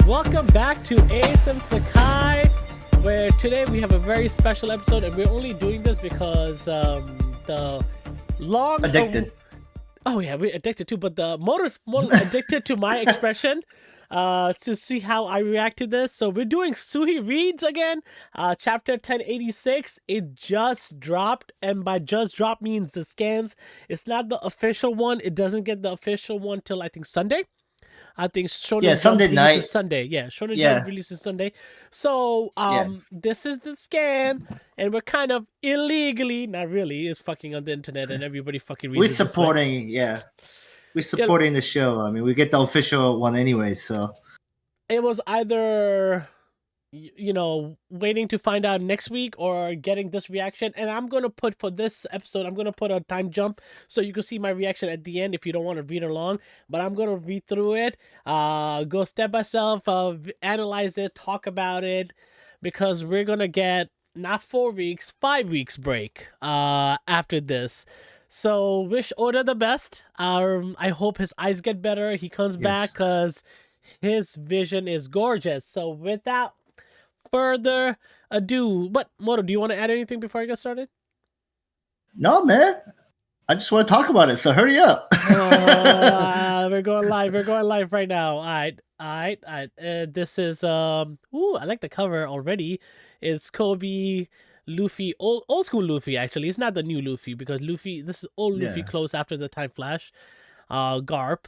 Welcome back to ASM Sekai, where today we have a very special episode, and we're only doing this because the long addicted. Oh yeah, we're addicted too, but the motor's more addicted to my expression. To see how I react to this. So we're doing Suhe reads again. Chapter 1086. It just dropped, and by just dropped means the scans. It's not the official one. It doesn't get the official one till I think Sunday. I think Shonen Sunday Jump night. releases Sunday. Yeah, Shonen Jump releases Sunday. So this is the scan, and we're kind of illegally, not really, is fucking on the internet, and everybody fucking reads We're supporting, we're supporting the show. I mean, we get the official one anyway, so it was either, you know, waiting to find out next week or getting this reaction. And I'm going to put, for this episode, I'm going to put a time jump so you can see my reaction at the end if you don't want to read along. But I'm going to read through it, go step by step, analyze it, talk about it, because we're going to get not 4 weeks, 5 weeks break after this. So wish Oda the best. I hope his eyes get better. He comes back because his vision is gorgeous. So without further ado, but Moto, do you want to add anything before I get started? No, man. I just want to talk about it. So hurry up. We're going live. We're going live right now. All right. This is I like the cover already. It's Kobe, Luffy, old school Luffy. Actually, it's not the new Luffy because this is old Luffy close after the time flash. Garp.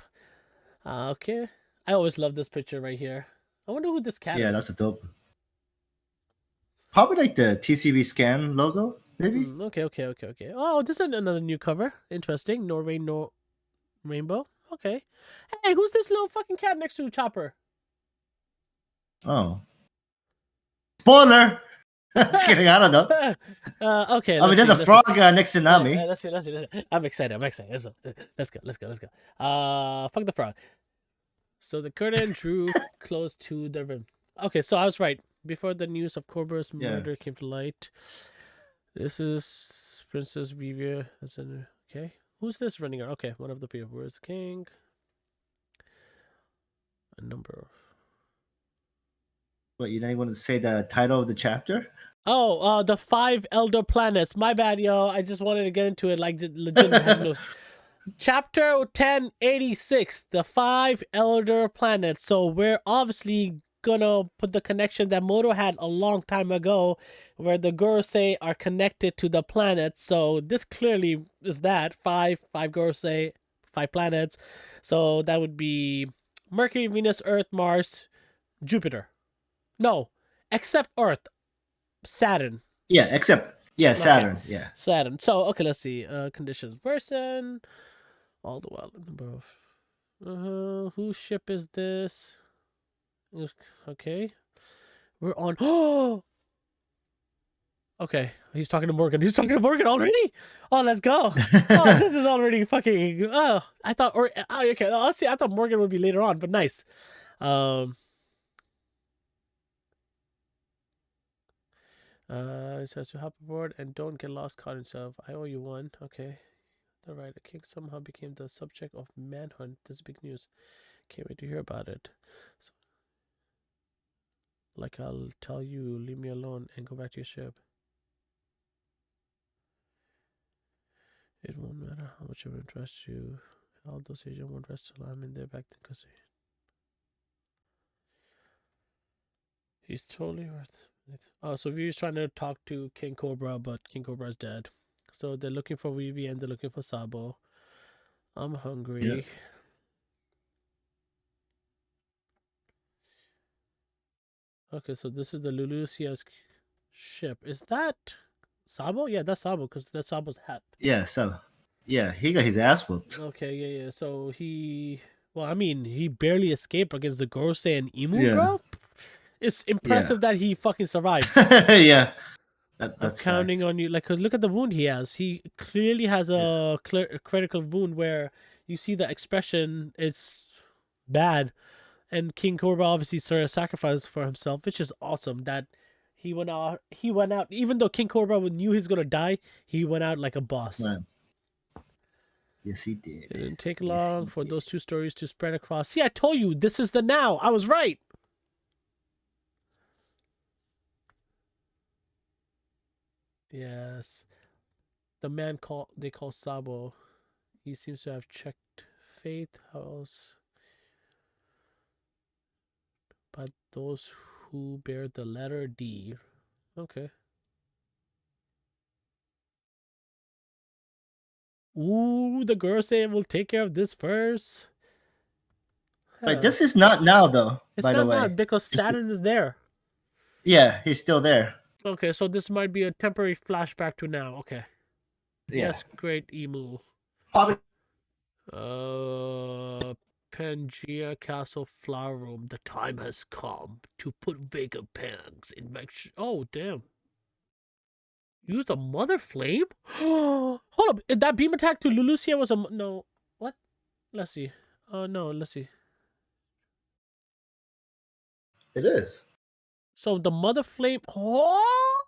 Okay. I always love this picture right here. I wonder who this cat is. Yeah, that's a dope. Probably like the TCB scan logo, maybe. Okay. Oh, this is another new cover. Interesting. No rain, no rainbow. Okay. Hey, who's this little fucking cat next to Chopper? Oh. Spoiler! Just kidding, I don't know. Okay. I mean, there's a frog next to Nami. Let's see. I'm excited. Let's go. Fuck the frog. So the curtain drew close to the rim. Okay, so I was right. Before the news of Cobra's murder came to light, this is Princess Vivia. Okay, who's this running around? Okay, one of the people. Where's the king? A number of. What, you don't even want to say the title of the chapter? Oh, the 5 elder planets. My bad, yo. I just wanted to get into it like legit. Chapter 1086, the 5 elder planets. So we're obviously gonna put the connection that Moto had a long time ago, where the Gorosei are connected to the planets. So this clearly is that 5 Gorosei, 5 planets. So that would be Mercury, Venus, Earth, Mars, Jupiter. No, except Earth. Saturn. Yeah, except Saturn. Okay. Yeah, Saturn. So okay, let's see. Conditions person. All the while number of. Whose ship is this? Okay, we're on. Oh. Okay, he's talking to Morgan. He's talking to Morgan already. Oh, let's go. Oh, this is already fucking. Oh, I thought. Okay. Let's see. I thought Morgan would be later on, but nice. It says to hop aboard and don't get lost, caught himself. I owe you one. Okay. All right. The king somehow became the subject of manhunt. This is big news. Can't wait to hear about it. So, like I'll tell you, leave me alone and go back to your ship. It won't matter how much it will interest you. All those Asian won't rest till I'm in there back to Kasi. He's totally worth it. Oh, so Vivi's trying to talk to King Cobra, but King Cobra's dead. So they're looking for Vivi and they're looking for Sabo. I'm hungry. Yeah. Okay, so this is the Lulusia's ship. Is that Sabo? Yeah, that's Sabo because that's Sabo's hat. Yeah, so he got his ass whooped. Okay, yeah. So he barely escaped against the Gorosei and Imu, bro. It's impressive that he fucking survived. Yeah. That's I'm counting on you. Like, cause look at the wound he has. He clearly has a critical wound where you see the expression is bad. And King Cobra obviously sacrificed for himself, which is awesome. That he went out. Even though King Cobra knew he was gonna die, he went out like a boss. Right. Yes, he did. It didn't take long for those 2 stories to spread across. See, I told you this is the now. I was right. Yes. The man they call Sabo. He seems to have checked fate. How else? But those who bear the letter D. Okay. Ooh, the girl saying we'll take care of this first. But Huh. this is not now, though. It's By the not way, now because Saturn is there. yeah, he's still there. Okay, so this might be a temporary flashback to now. Okay. Yeah. Yes, great emu. Probably. Pangea Castle Flower Room. The time has come to put vacant pangs in Oh, damn. Use a mother flame? Hold up. That beam attack to Lulusia was a. No. What? Let's see. Oh, no. Let's see. It is. So the mother flame. Oh,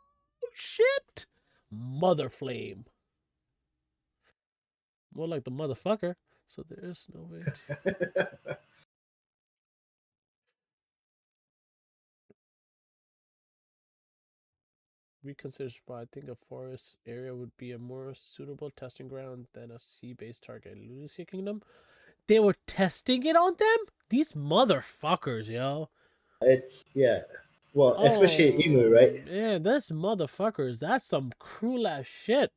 shit. Mother flame. More like the motherfucker. So there is no way. Reconsider spot. I think a forest area would be a more suitable testing ground than a sea-based target. Lucia Kingdom? They were testing it on them? These motherfuckers, yo. It's well, especially Emu, right? Yeah, that's motherfuckers. That's some cruel ass shit.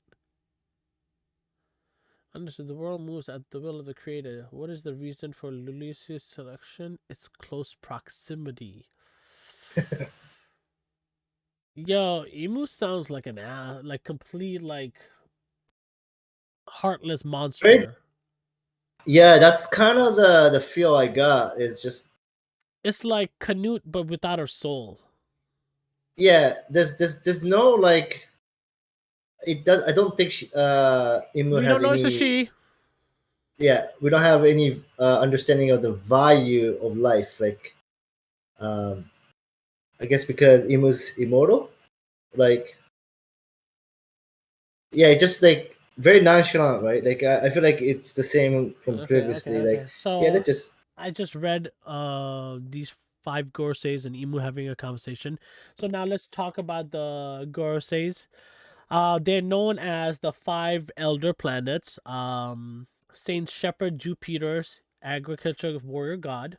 Understood. The world moves at the will of the creator. What is the reason for Lulusia's selection? It's close proximity. Yo, Emu sounds like an like complete like heartless monster. Right? Yeah, that's kind of the feel I got. It's just it's like Canute but without her soul. Yeah, there's no like it does. I don't think Emu We has don't know any. it's a she. Yeah, we don't have any understanding of the value of life. Like, I guess because Emu's immortal. Like, yeah, just like very nonchalant, right? Like, I feel like it's the same from previously. Okay. Like, So yeah, that just. I just read these 5 Gorseis and Emu having a conversation. So now let's talk about the Gorseis. They're known as the 5 elder planets. Saint Shepherd Jupiter's agriculture warrior god.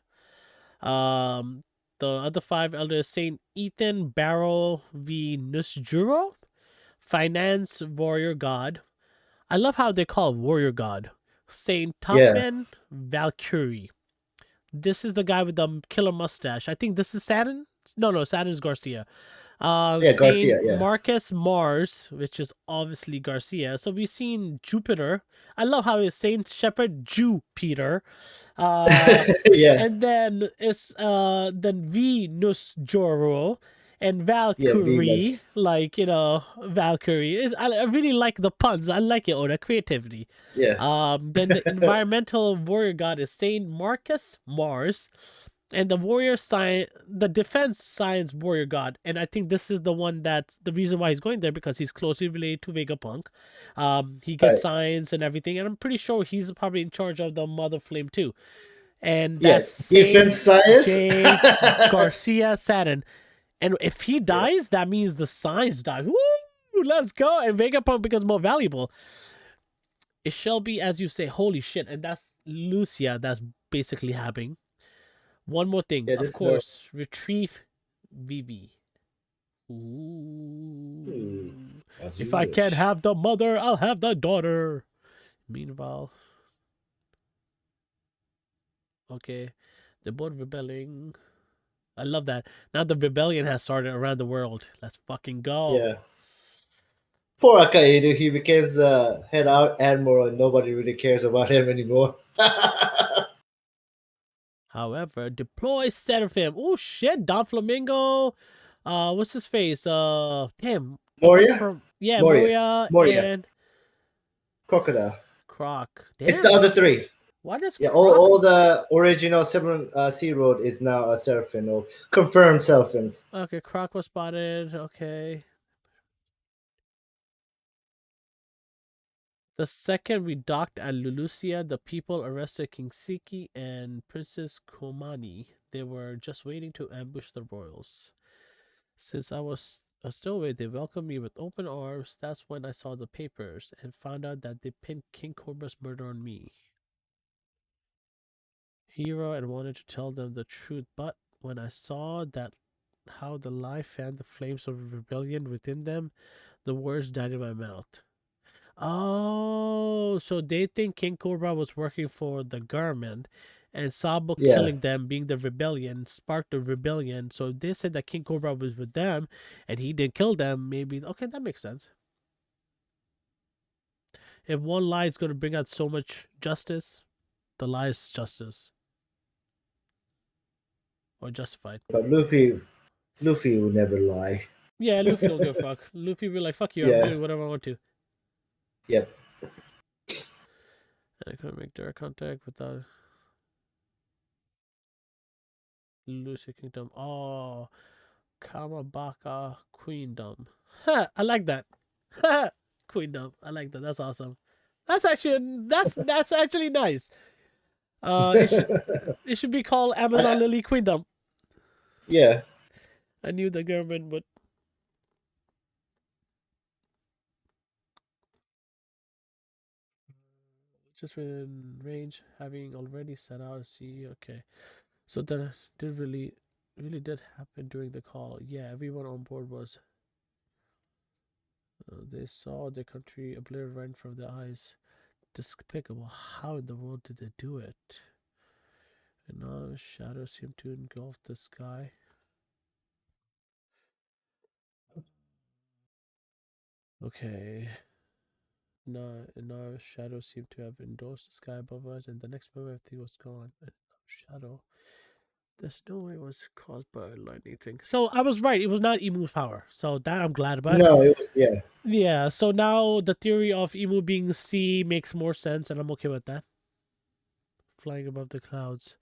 Um, the other 5 elders: Saint Ethan Barrow v Nusjuro, finance warrior god. I love how they call warrior god. Saint Topman Valkyrie. This is the guy with the killer mustache. I think this is Saturn. No, Saturn is Garcia. Yeah, Garcia. Saint Yeah. Marcus Mars, which is obviously Garcia. So we've seen Jupiter. I love how it's Saint Shepherd Jupiter. Yeah. And then it's then Venus Joro and Valkyrie, Venus. like Valkyrie is. I really like the puns. I like it, Oda creativity. Yeah. Then the environmental warrior god is Saint Marcus Mars, and the defense science warrior god. And I think this is the one that the reason why he's going there because he's closely related to Vegapunk. He gets science and everything, and I'm pretty sure he's probably in charge of the Mother Flame too. And that's Saint science. J. Garcia Saturn. And if he dies, that means the science dies. Woo! Let's go. And Vegapunk becomes more valuable. It shall be as you say. Holy shit. And that's Lucia that's basically happening. One more thing. Of course. Retrieve Vivi. Ooh. If I can't have the mother, I'll have the daughter. Meanwhile. Okay. They're both rebelling. I love that. Now the rebellion has started around the world. Let's fucking go. Yeah. Poor Akaido, he becomes a head out admiral and nobody really cares about him anymore. However, deploy Seraphim. Oh shit, Don Flamingo. What's his face? Damn. Moria? Moria and Crocodile. Croc. Damn. It's the other 3. Why does all the original 7 Sea Road is now a Seraphim or confirmed Seraphins. Okay, Croc was spotted. Okay. The second we docked at Lulusia, the people arrested King Siki and Princess Komani. They were just waiting to ambush the royals. Since I was A stowaway, they welcomed me with open arms. That's when I saw the papers and found out that they pinned King Cobra's murder on me. Hero and wanted to tell them the truth, but when I saw that how the lie fanned the flames of rebellion within them, the words died in my mouth. Oh, so they think King Cobra was working for the government, and Sabo Yeah. killing them, being the rebellion, sparked the rebellion. So they said that King Cobra was with them, and he didn't kill them. Maybe okay, that makes sense. If one lie is going to bring out so much justice, the lie is justice or justified. But Luffy will never lie. Yeah, Luffy don't give a fuck. Luffy be like, "Fuck you, I'm Yeah. doing whatever I want to." Yep. And I couldn't make direct contact without Lucy Kingdom. Oh, Kamabaka Queendom. Ha! I like that. Ha! Queendom. I like that. That's awesome. That's actually nice. It should be called Amazon Lily Queendom. Yeah. I knew the government would. Just within range, having already set out. See, okay. So that did really did happen during the call. Yeah, everyone on board was. They saw the country obliterated right in front of their eyes. Despicable. How in the world did they do it? And now shadows seem to engulf the sky. Okay. Now shadows seem to have endorsed the sky above us, and the next moment everything was gone. And shadow. There's no way it was caused by a lightning thing. So I was right. It was not Emu's power. So that I'm glad about. No, it was Yeah. So now the theory of Emu being sea makes more sense, and I'm okay with that. Flying above the clouds.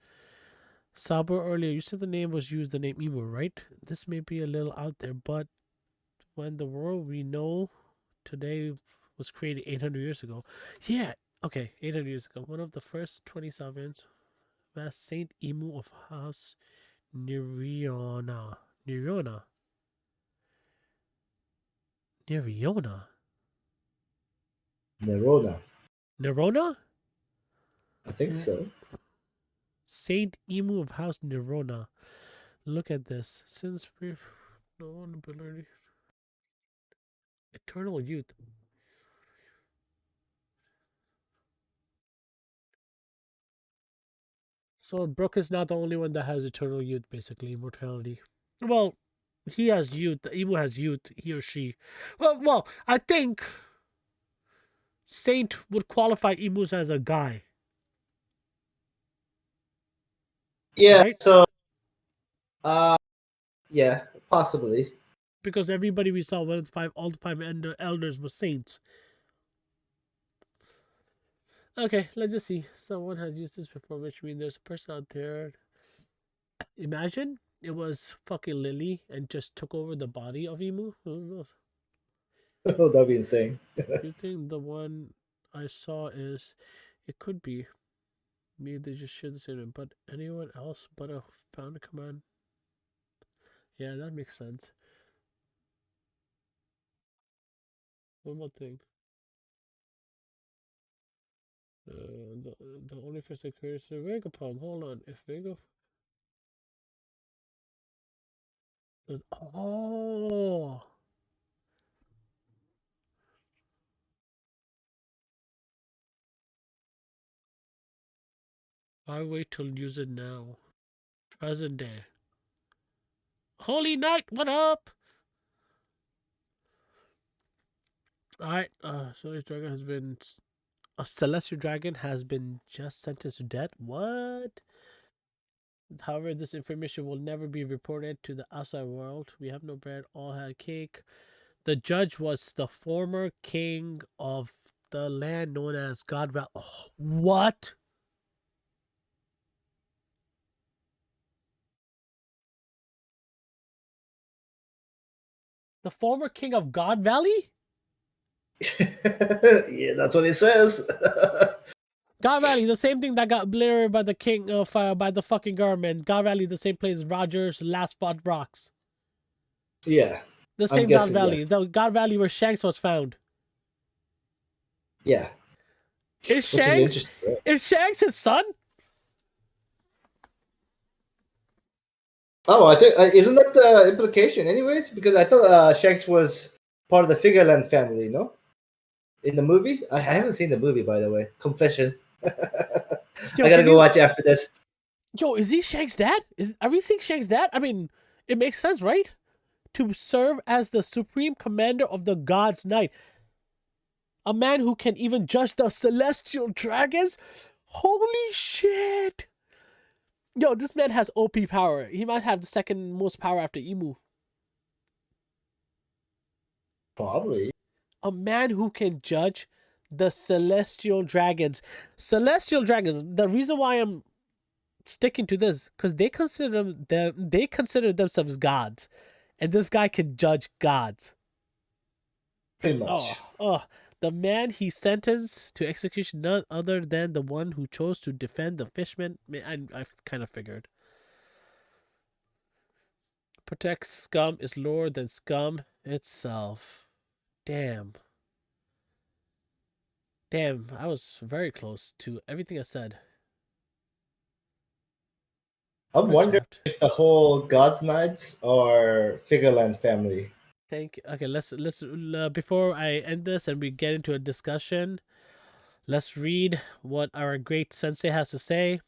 Sabo, earlier you said the name was used, the name Emu, right? This may be a little out there, but when the world we know today was created 800 years ago. Yeah, okay, 800 years ago. One of the first 20 sovereigns was Saint Emu of House Neriona. Neriona. Neriona. Nerona. Nerona? I think so. Saint Emu of House Nerona. Look at this. Since we've known ability. Eternal youth. So Brook is not the only one that has eternal youth, basically, immortality. Well, he has youth. The Emu has youth, he or she. Well, I think Saint would qualify Emus as a guy. Yeah. Right? So. Yeah, possibly. Because everybody we saw, all the five elders were saints. Okay, let's just see. Someone has used this before, which means there's a person out there. Imagine it was fucking Lily and just took over the body of Emu. Who knows? Oh, that'd be insane. You think the one I saw is? It could be. Maybe they just share the same. But anyone else but a founder command? Yeah, that makes sense. One more thing. The only fish that creates a Vegapunk. Hold on. If Vega. Oh! I wait till use it now. Present day. Holy Knight, what up? Alright, so this dragon has been. A celestial dragon has been just sentenced to death. What? However, this information will never be reported to the outside world. We have no bread, all had cake. The judge was the former king of the land known as God. Oh, what? The former king of God Valley? Yeah, that's what it says. God Valley, the same thing that got obliterated by the king of by the fucking government. God Valley, the same place Rogers last fought rocks. Yeah. The I'm same God guessing Valley. yes. The God Valley where Shanks was found. Yeah, Is which is Shanks interesting. Right? is Shanks his son? Oh, I think isn't that the implication, anyways? Because I thought Shanks was part of the Figureland family. No, in the movie, I haven't seen the movie, by the way. Confession. I Yo, gotta can go you watch after this. Yo, is he Shanks' dad? Are we seeing Shanks' dad? I mean, it makes sense, right? To serve as the supreme commander of the God's Knight. A man who can even judge the celestial dragons? Holy shit! Yo, this man has OP power. He might have the second most power after Emu. Probably. A man who can judge the celestial dragons. Celestial dragons. The reason why I'm sticking to this, because they consider themselves gods, and this guy can judge gods. Pretty much. The man he sentenced to execution, none other than the one who chose to defend the fisherman. I kind of figured. Protect scum is lower than scum itself. Damn. I was very close to everything I said. I'm What a wondering chapter. if the whole God's Knights are Figureland family. Okay, let's before I end this and we get into a discussion, let's read what our great sensei has to say.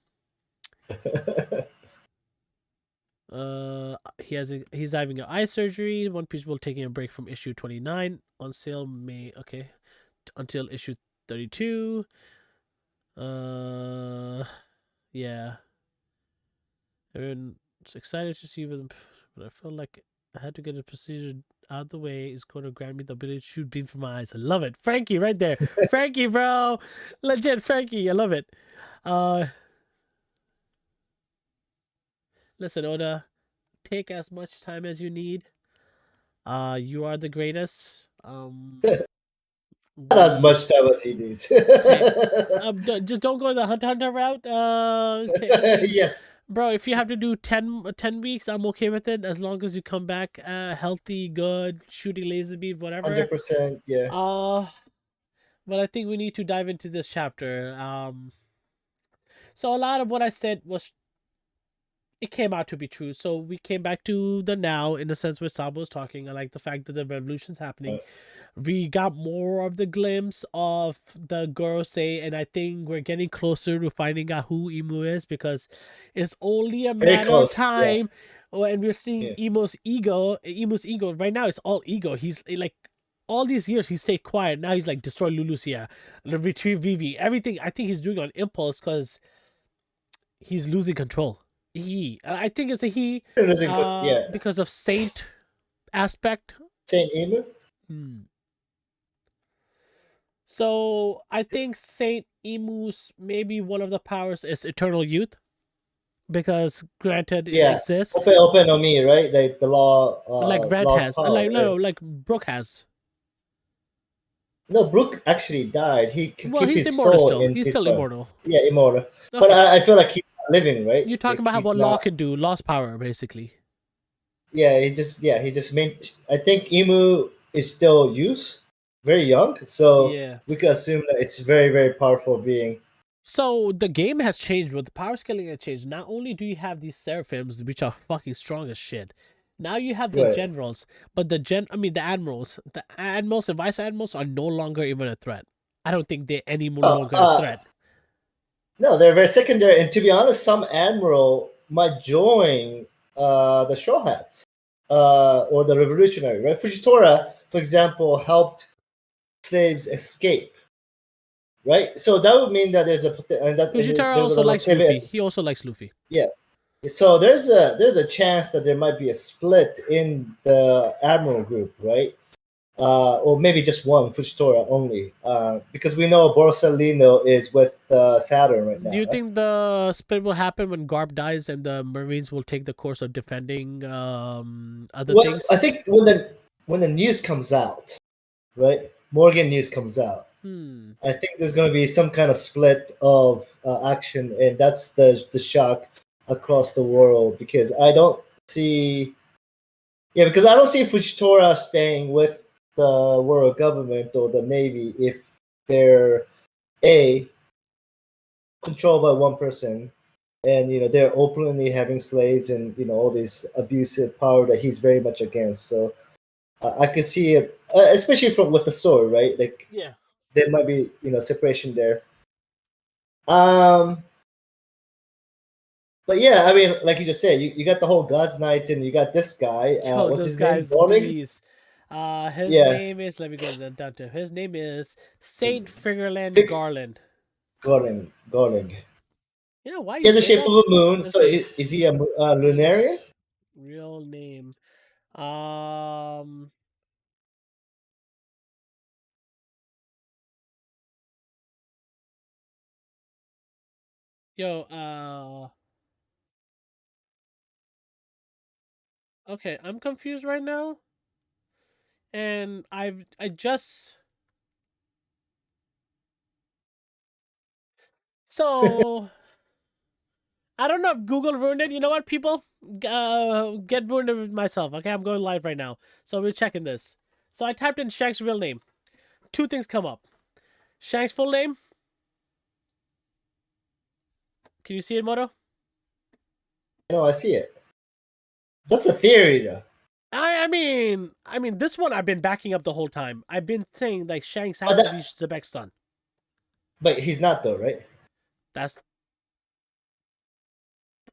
He's having an eye surgery. One Piece will taking a break from issue 29 on sale May until issue 32. Yeah. I'm excited to see them, but I felt like I had to get a procedure out of the way. It's going to grant me the ability to shoot beam from my eyes. I love it. Frankie right there. Frankie, bro. Legit Frankie. I love it. Listen, Oda, take as much time as you need. You are the greatest. Not as much time as he needs. Just don't go the Hunter route. Yes. Bro, if you have to do 10 weeks, I'm okay with it as long as you come back healthy, good, shooting laser beam, whatever. 100%. Yeah. But I think we need to dive into this chapter. So a lot of what I said it came out to be true. So we came back to the now in the sense where Sabo was talking. I like the fact that the revolution's happening. We got more of the glimpse of the Gorosei, and I think we're getting closer to finding out who Imu is because it's only a matter of time. Yeah. And we're seeing Imu's ego right now. It's all ego. He's like all these years he stayed quiet. Now he's like destroy Lulusia, retrieve Vivi, everything. I think he's doing on impulse because he's losing control. I think it's a he. Because of Saint aspect. Saint Emu. So I think Saint Emu's maybe one of the powers is eternal youth, because granted it exists. Open on me, right? Like the law. Like Red has, power, like Brooke has. No, Brooke actually died. He could keep he's his immortal soul still. in He's his still body. immortal. Yeah, immortal. Okay. But I feel like he's not living, right? You're talking about what Law can do. Law's power, basically. Yeah, he just made. I think Emu is still youth, very young. So we could assume that it's very, very powerful being. So the game has changed, but the power scaling has changed. Not only do you have these seraphims, which are fucking strong as shit. Now you have the generals, but the admirals. The admirals and vice admirals are no longer even a threat. I don't think they're any more longer a threat. No, they're very secondary. And to be honest, some admiral might join the Straw Hats or the revolutionary. Right? Fujitora, for example, helped slaves escape. Right, so that would mean that there's a Fujitora also likes Luffy. He also likes Luffy. Yeah, so there's a chance that there might be a split in the admiral group, right? Or maybe just one Fujitora only, because we know Borsalino is with Saturn right now. Do you think the split will happen when Garp dies and the Marines will take the course of defending other things? I think when the news comes out, right? Morgan news comes out. I think there's going to be some kind of split of action, and that's the shock across the world, because I don't see Yeah, because I don't see Fujitora staying with the world government or the navy if they're a controlled by one person, and they're openly having slaves and all this abusive power that he's very much against. So I could see it, especially from with the sword, right? Like Yeah. there might be separation there. Um, but yeah, I mean, like you just said, you got the whole God's Knight, and you got this guy. Yo, What's this his name? guy's Gornig? beast. His Yeah, name is, let me go down to, his name is Saint Figureland Fig- Garland. Gornig. You know why He you has the say shape that? of a moon. Let's So see. is he a His lunarian? real name. Um, yo, okay, I'm confused right now, and I just so I don't know if Google ruined it. You know what, people? Get ruined it with myself. Okay, I'm going live right now, so we're checking this. So I typed in Shank's real name. Two things come up. Shank's full name. Can you see it, Moto? No, I see it. That's a theory, though. I mean, this one I've been backing up the whole time. I've been saying like Shanks But has to be Zebek's son. he's not though, right? That's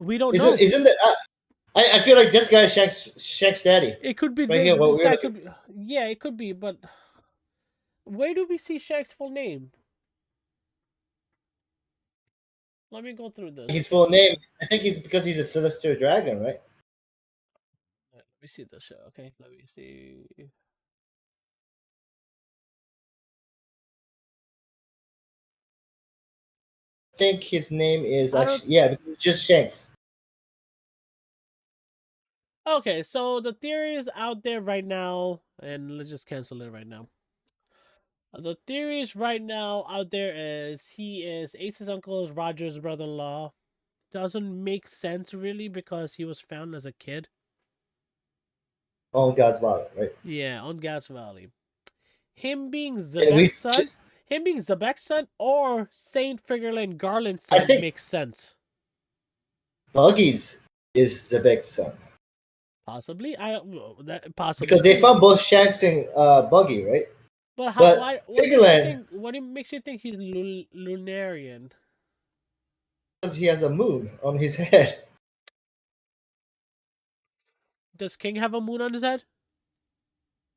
we don't Isn't know. isn't that? I feel like this guy is Shank's daddy. It could be Right this. here, what This we're guy looking. could be. Yeah, it could be. But where do we see Shank's full name? Let me go through this. His full name. I think he's because he's a Sinister Dragon, right? Let me see this show. Okay, let me see. I think his name is I don't. actually because it's just Shanks. Okay, so the theory is out there right now, and let's just cancel it right now. The theories right now out there is he is Ace's uncle, is Roger's brother-in-law. Doesn't make sense really because he was found as a kid. On God's Wallet, right? Yeah, on Gas Valley. Him being And Zebek's son, or Saint Figureland Garland's I son think makes sense. Buggy's is the big son Possibly, that because possibly they too. found both Shanks and Buggy, right? But how? But Why? What makes you Figureland, think? What makes you think he's Lunarian? because he has a moon on his head. Does King have a moon on his head?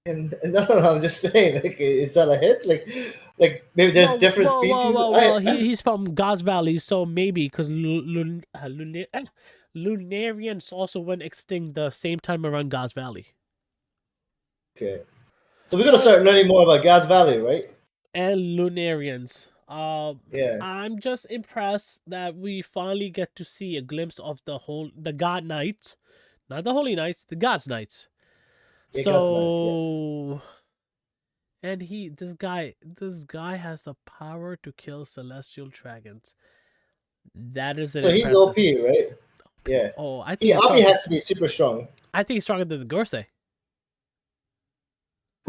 And no, I'm just saying, like, is that a hit? Like maybe there's Well, different species. He's from Gauze Valley, so maybe because Lunarians also went extinct the same time around Gauze Valley. Okay, so we're gonna So start learning more about Gas Valley, right? and Lunarians. Yeah, I'm just impressed that we finally get to see a glimpse of the God Knights, not the Holy Knights, the God's Knights. yeah, God's nice. Yes. So, and this guy has the power to kill celestial dragons. That is an So he's impressive. OP, right? Yeah. Oh, I think He he's obviously strong. has to be super strong. I think he's stronger than the Gorsei.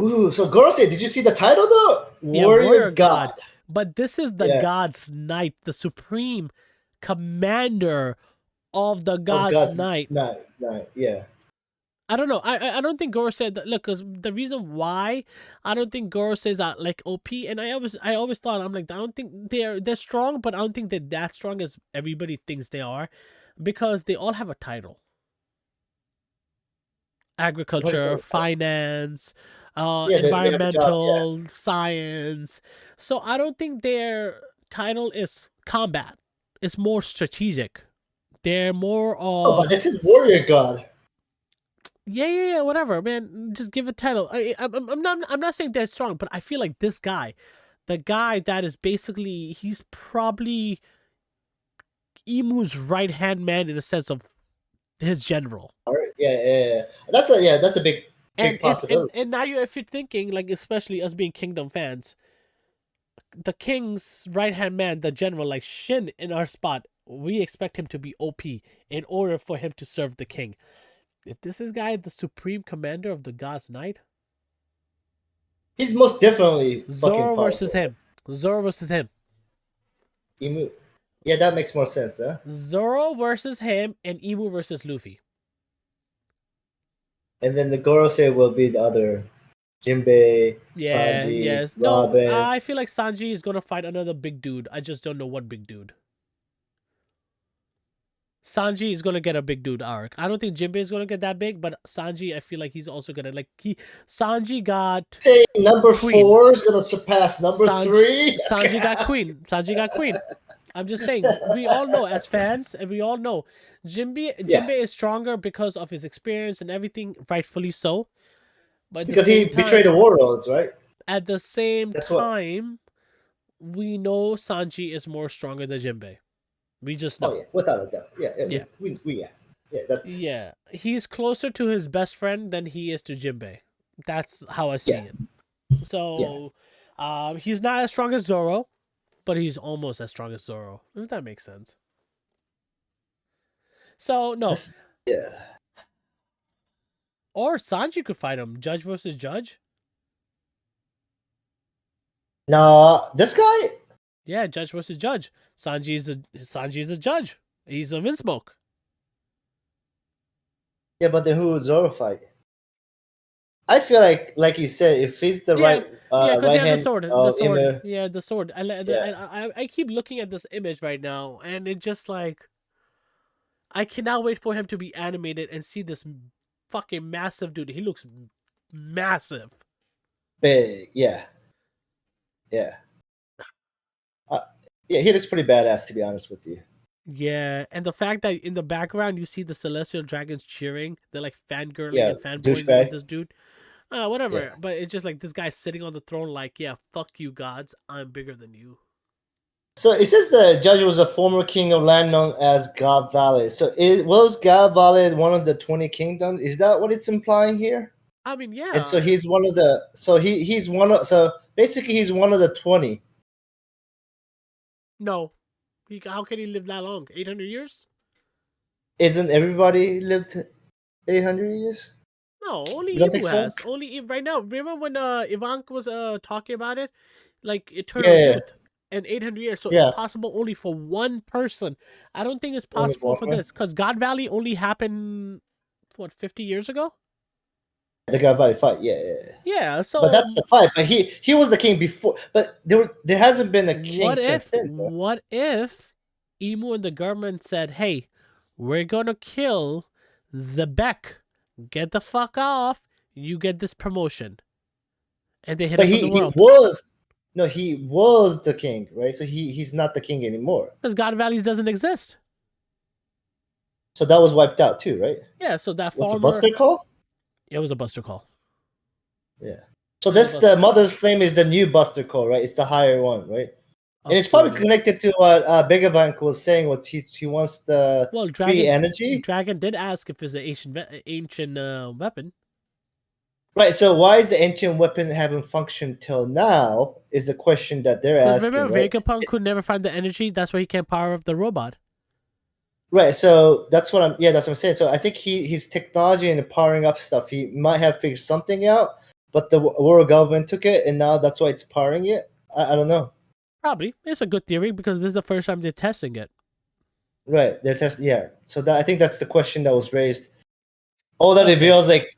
Ooh, so Gorosei, did you see the title though? Yeah, Warrior warrior God. god. But this is the Yeah. God's Knight, the supreme commander of the Of God's God's Knight. night. Yeah. I don't know. I don't think Gorosei. Look, because the reason why I don't think Gorosei is like OP, and I always thought I'm like I don't think they're strong, but I don't think they're that strong as everybody thinks they are, because they all have a title: What is agriculture, it? finance, Yeah, they have a job. Yeah. environmental science. So I don't think their title is combat. It's more strategic. They're more Oh, but of this is Warrior God. yeah, whatever, man. Just give a title. I'm not saying they're strong, but I feel like this guy, the guy that is basically, he's probably Emu's right hand man in the sense of his general. All right. Yeah. That's a big possibility. And now if you're thinking like, especially us being Kingdom fans, the King's right hand man, the general, like Shin in our spot, we expect him to be OP in order for him to serve the King. If this is guy the supreme commander of the God's Knight, He's most definitely fucking Zoro powerful. versus him. Zoro versus him. Imu. Yeah, that makes more sense, huh? Zoro versus him and Imu versus Luffy. And then the Gorosei will be the other. Jinbei, Yeah, Sanji, yes. Robin. No, I feel like Sanji is gonna fight another big dude. I just don't know what big dude. Sanji is gonna get a big dude arc. I don't think Jinbei is gonna get that big, but Sanji, I feel like he's also gonna Sanji got Say number Queen. 4 is gonna surpass number 3. Sanji got Queen. Sanji got Queen. I'm just saying, we all know as fans, and we all know Jinbei is stronger because of his experience and everything, rightfully so. But Because he betrayed the warlords, right? At the same time, we know Sanji is more stronger than Jinbei. We just know. Oh yeah, without a doubt. Yeah. He's closer to his best friend than he is to Jinbei. That's how I see it. So, he's not as strong as Zoro, but he's almost as strong as Zoro. If that makes sense. So no. Yeah. Or Sanji could fight him. Judge versus Judge. No, this guy. Yeah, Judge versus Judge. Sanji's a judge. He's a Vinsmoke. Yeah, but then who would Zoro fight? I feel like you said, if he's the right because right he has hand, the sword. Yeah, the sword. I keep looking at this image right now, and it just like I cannot wait for him to be animated and see this fucking massive dude. He looks massive. Big, yeah. Yeah, he looks pretty badass, to be honest with you. Yeah, and the fact that in the background you see the Celestial Dragons cheering, they're like fangirling and fanboying with this dude. Whatever. Yeah. But it's just like this guy's sitting on the throne like, yeah, fuck you gods, I'm bigger than you. So it says the judge was a former king of land known as God Valley. So was God Valley one of the 20 kingdoms? Is that what it's implying here? I mean, yeah. And so he's one of the. So he's one of. So basically, he's one of the 20. No, how can he live that long? 800 years? Isn't everybody lived 800 years? No, only Ibu has. So? Only right now. Remember when Ivanka was talking about it, like eternal youth and 800 years. So it's possible only for one person. I don't think it's possible for this because God Valley only happened 50 years ago. The God Valley fight, yeah. So, but that's the fight. But he was the king before. But there hasn't been a king since then. What if Imu and the government said, "Hey, we're gonna kill Zebek. Get the fuck off. You get this promotion." And they hit him from the world. He was the king, right? So he's not the king anymore. Because God Valleys doesn't exist. So that was wiped out too, right? Yeah. So that farmer. What's a buster call? It was a buster call. Yeah. So that's the Mother's Flame is the new buster call, right? It's the higher one, right? And it's probably connected to what Bigabank was saying. What she wants the free energy. Dragon did ask if it's an ancient weapon. Right. So why is the ancient weapon haven't functioned till now? Is the question that they're asking. Remember, Vegapunk could never find the energy. That's why he can't power up the robot. Right, so that's what I'm saying. So I think his technology and powering up stuff, he might have figured something out, but the world government took it, and now that's why it's powering it. I don't know. Probably. It's a good theory because this is the first time they're testing it. Right, they're testing. Yeah, so I think that's the question that was raised. Oh, that reveals like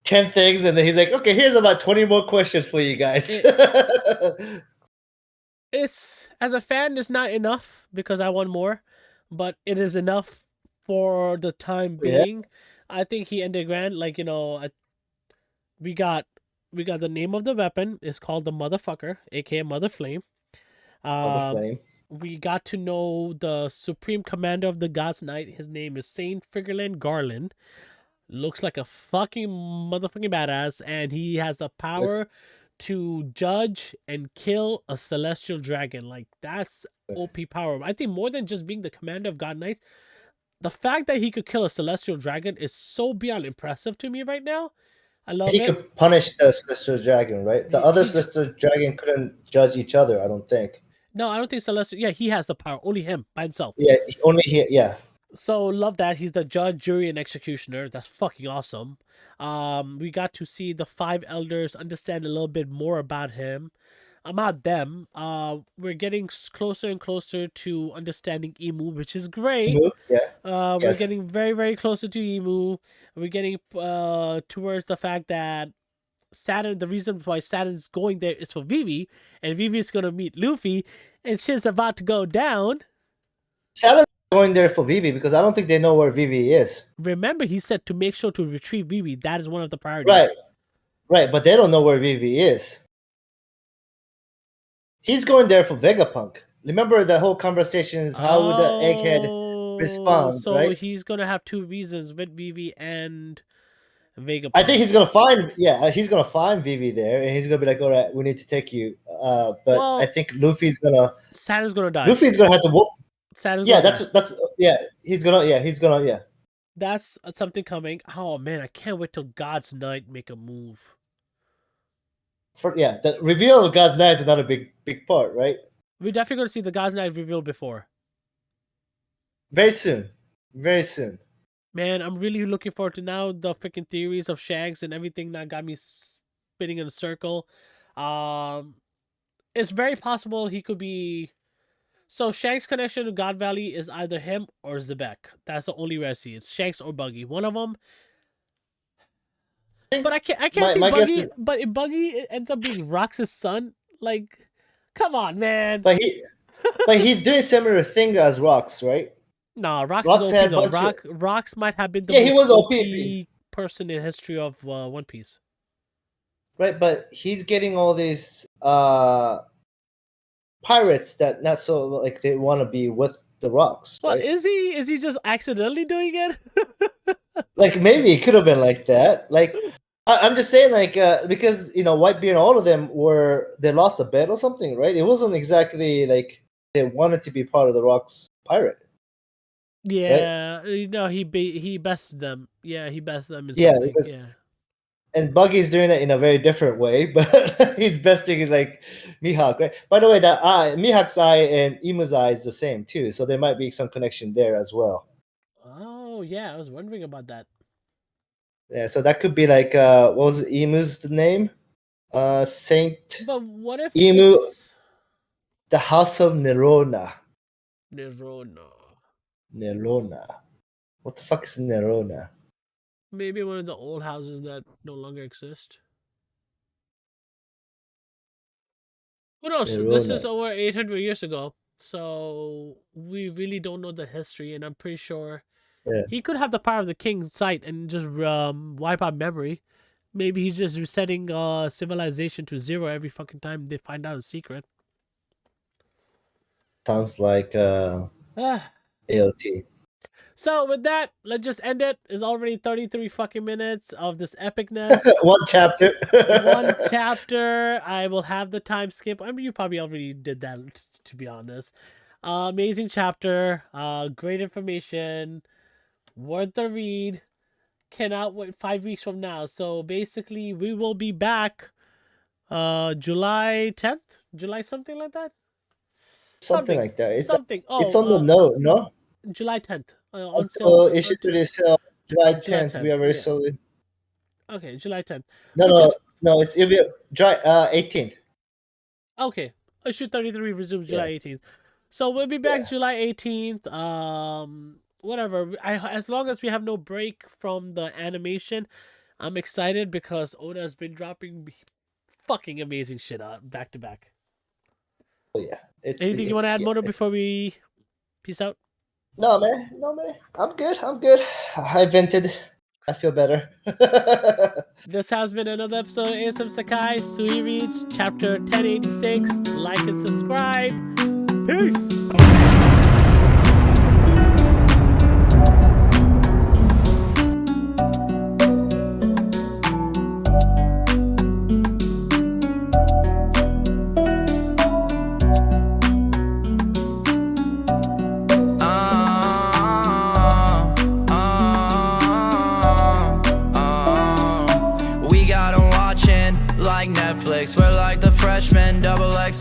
10 things, and then he's like, "Okay, here's about 20 more questions for you guys." It's as a fan, it's not enough because I want more. But it is enough for the time being. Yeah. I think he ended grand. Like, we got the name of the weapon. It's called the Motherfucker, aka Mother Flame. We got to know the Supreme Commander of the God's Knight. His name is Saint Figurland Garland. Looks like a fucking motherfucking badass, and he has the power to judge and kill a celestial dragon. Like, that's OP power. I think more than just being the commander of God Knights, the fact that he could kill a celestial dragon is so beyond impressive to me right now. I love it. He could punish the celestial dragon, right? The other celestial dragon couldn't judge each other, I don't think. No, I don't think celestial. Yeah, he has the power. Only him by himself. Yeah, only he. Yeah. So love that he's the judge, jury, and executioner. That's fucking awesome. We got to see the five elders, understand a little bit more about him, about them. We're getting closer and closer to understanding Emu, which is great. Yeah. We're Yes. getting very, very closer to Emu. We're getting towards the fact that Saturn, the reason why Saturn's going there is for Vivi, and Vivi is gonna meet Luffy, and shit's about to go down. Salah's going there for Vivi because I don't think they know where Vivi is. Remember, he said to make sure to retrieve Vivi. That is one of the priorities. Right. Right, but they don't know where Vivi is. He's going there for Vegapunk. Remember the whole conversation is how would the egghead respond, So right? he's gonna have two reasons with Vivi and Vegapunk. I think he's gonna find Vivi there, and he's gonna be like, "All right, we need to take you." But Well, I think Luffy's gonna die. Luffy's gonna have to whoop. Saturn's Yeah, gonna die. he's gonna. That's something coming. Oh man, I can't wait till God's Knight make a move. The reveal of God's Knight is another big part, right? We're definitely gonna see the God's Knight reveal before. Very soon. Man, I'm really looking forward to now the freaking theories of Shanks and everything that got me spinning in a circle. It's very possible he could be. So Shanks' connection to God Valley is either him or Zebek. That's the only way I see it. It's Shanks or Buggy. One of them. But I can't see Buggy. But if Buggy ends up being Rox's son, like, come on, man. But he's doing similar thing as Rox, right? Nah, Rox is OP though. Rox might have been the most OP person in history of One Piece. Right, but he's getting all these pirates that not so like they want to be with the Rox. Well, right? Is he just accidentally doing it? Like maybe it could have been like that. Like I'm just saying, like because Whitebeard and all of them they lost a bet or something, right? It wasn't exactly like they wanted to be part of the Rox pirate. Yeah, right? He bested them. Yeah, he bested them in something. Yeah. And Buggy's doing it in a very different way, but he's besting like Mihawk, right? By the way, that Mihawk's eye and Imu's eye is the same too, so there might be some connection there as well. Oh yeah, I was wondering about that. Yeah, so that could be like what was Imu's name? Saint. But what if Emu? The House of Nerona. Nerona. What the fuck is Nerona? Maybe one of the old houses that no longer exist. Who knows? Nerona. This is over 800 years ago, so we really don't know the history, and I'm pretty sure he could have the power of the king's sight and just wipe out memory. Maybe he's just resetting civilization to 0 every fucking time they find out a secret. Sounds like AOT. So with that, let's just end it. It's already 33 fucking minutes of this epicness. One chapter. One chapter. I will have the time skip. I mean, you probably already did that, to be honest. Amazing chapter. Great information. Worth the read. Cannot wait 5 weeks from now. So basically, we will be back July 10th? July something like that? Something like that. It's something. It's on the note, no? July 10th. So it should be July 10th. We are very solid. Okay, July 10th. No, it'll be July 18th. Okay, issue 33 resumes July 18th. So we'll be back July 18th. Whatever. As long as we have no break from the animation, I'm excited because Oda has been dropping fucking amazing shit out back to back. Oh yeah. Anything you want to add, Moto, before we peace out? No, man. I'm good. I vented. I feel better. This has been another episode of ASM Sekai, Suhe Reach, chapter 1086. Like and subscribe. Peace. We're like the freshmen, double X